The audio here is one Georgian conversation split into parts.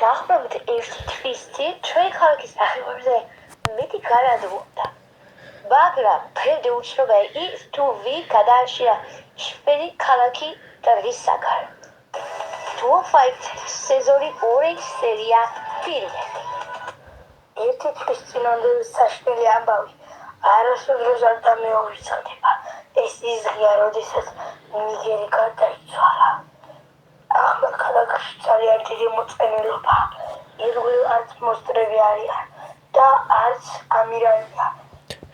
დაახლოებით 1 თვის წინ ჩვენი ქალაქის ნახევარზე მეტი განადგურდა. მაგრამ დღემდე უცნობია ის, თუ ვინ გადააშია შვედი ქალაქი დღისაგან. Dual Fight სეზონი 2 სერია პირველი. 1 თვის წინანდელი საშინელი ამბავი არასოდეს არ დამეორიცხდება. ეს ის ღია, როდესაც ნიგერი გარდაიცვალა. ახლა ქალაქში ძალიან დიდი მოწყენილობა. ირგვლივ არც მოსტრები არიან და არც ამირანია.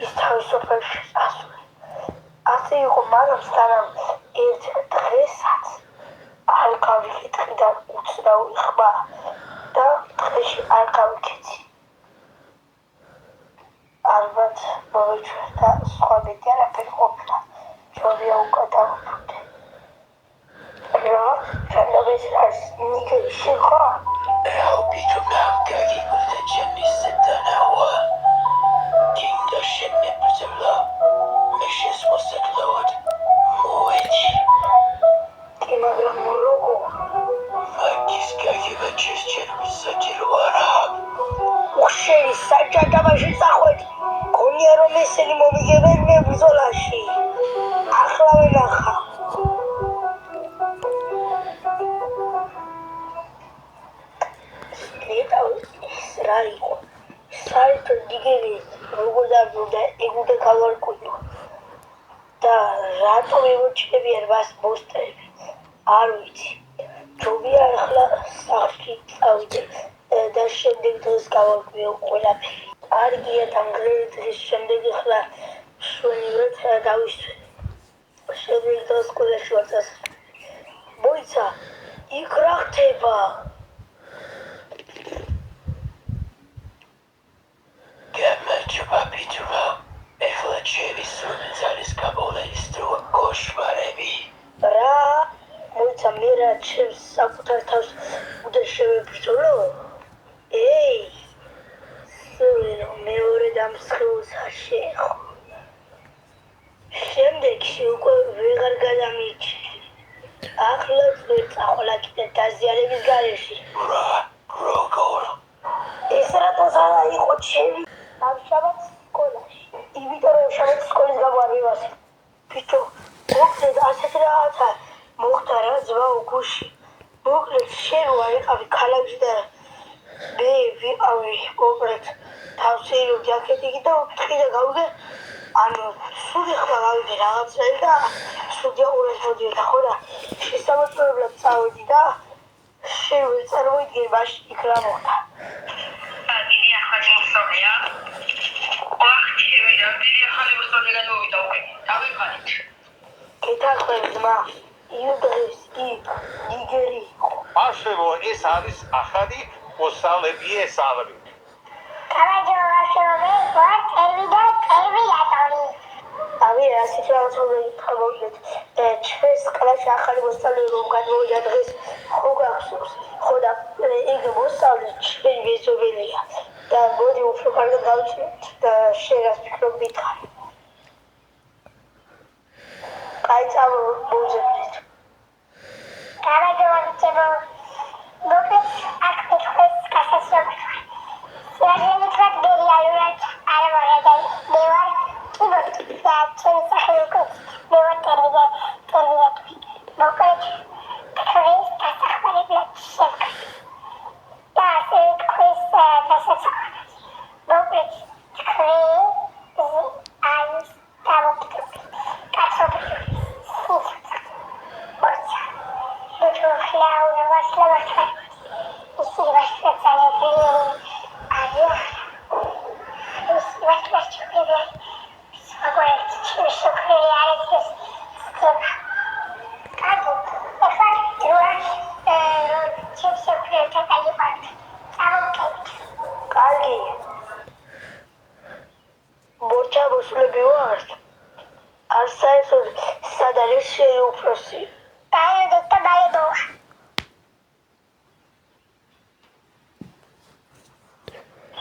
ის თავისუფლებში წასული. ასე იყო, მაგრამ სანამ ერთ დღესაც არ გავიკითხე და უცნაური ხმა და დღეში არ გავიქეცი. ალბათ მოვიჩვენე და სხვა მეტი არაფერი ყოფილა. ჯობია უკან დავუბრუნდე. რა? შენობის არის ნიგერი შეხო? Elbituna gagibulda cemmisetanawa. Dinda şenneptula. Meşes vasatlawad. Mueji. Kimagram moroko. Magis gagiba cescermisajilwara. უხშერი საჭადაბაში წახვედი. გონია რომ ესენი მომიგებენ მე ბრძოლაში. ახლა ვენახა. ეს რა იყო? საერთოდ ნიგერი როგორ დაბრუნდა ეგუდა გავარკვიო. და რატომ ემოჩნებიან მას მოსტრები? არ ვიცი. ჯობია ახლა სახლში წავიდე და შემდეგ დღეს გავარკვიო ყველაფერი. არგია დამგრელი დღის შემდეგ ახლა შვენივრად დავისვენ. შემდეგ დღეს სკოლაში ვარ წასული. მოიცა, იქ რა ხდება? Gamma-Jubabitula. Ეხლა ჩემი სუნძალის გაბოლენის დრო კოშმარები. რა? მოიცა, მე რა ჩემს საკუთარ თავს უნდა შევებრძოლო? ეი! სული რომ მეორე დამსხეულს არ შეეხო. შემდეგში უკვე ვეღარ გადამიჩნი. ახლაც ვერ წახვალა კიდე დაზიანების გარეშე. როგორ? ეს რატოს არა იყო ჩემი? სამშაბათ სკოლაში. იმიტომ რომ შაბათ სკოლის გამო არ მივასწრე. ბიჭო, მოკლედ ასეთ რაღაცა მოხდა რა ძმაო გუში. მოკლედ შენ ვარიყავი ქალაქში და მე ვიყავი მოკლედ თავსეირო ჯაკეტი და ვფრთხი და გავიგე. ანუ სული ხმა გავიგე რაღაცნაირ და სული უყურეს მოდიოდა ხო და შესაბამისად წავედი და შენ ვერ წარმოიდგენ მაშინ იქ რა მოხდა. დიდი ახალი მოსწავლეა. ვახტი ვიდა, დიდი ახალი მოსწავლე გადმოვიდა უკვე. დავიფარით. გეთანხმები ძმა, იმ დღეს იქ ნიგერი იყო. Ашево ეს არის ახალი მოსწავლეები ესწავლები. ავი ასეთ რაღაცა მოგიგეთ. ჩვენს კლასში ახალი მოსწავლე რომ გადმოვიდა დღეს ხო გახსოვს. ხო და ეგ მოსწავლე ჩვენი მეზობელია. და მოდი უფრო კარგად გავიცნობთ და შენ რას ფიქრობ მითხარი. კაი წამოვუძებდით. კარგი. მორჩა მოსულები ვართ. არ საერთოდ სად არის შენი უფროსი?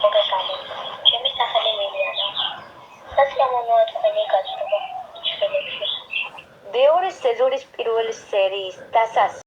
მოგესალმებით. ჩემი სახელი ლილიანა. სასიამოვნოა თქვენი გაცნობა ჩვენებში. მეორე სეზონის პირველი სერიის დასასრულს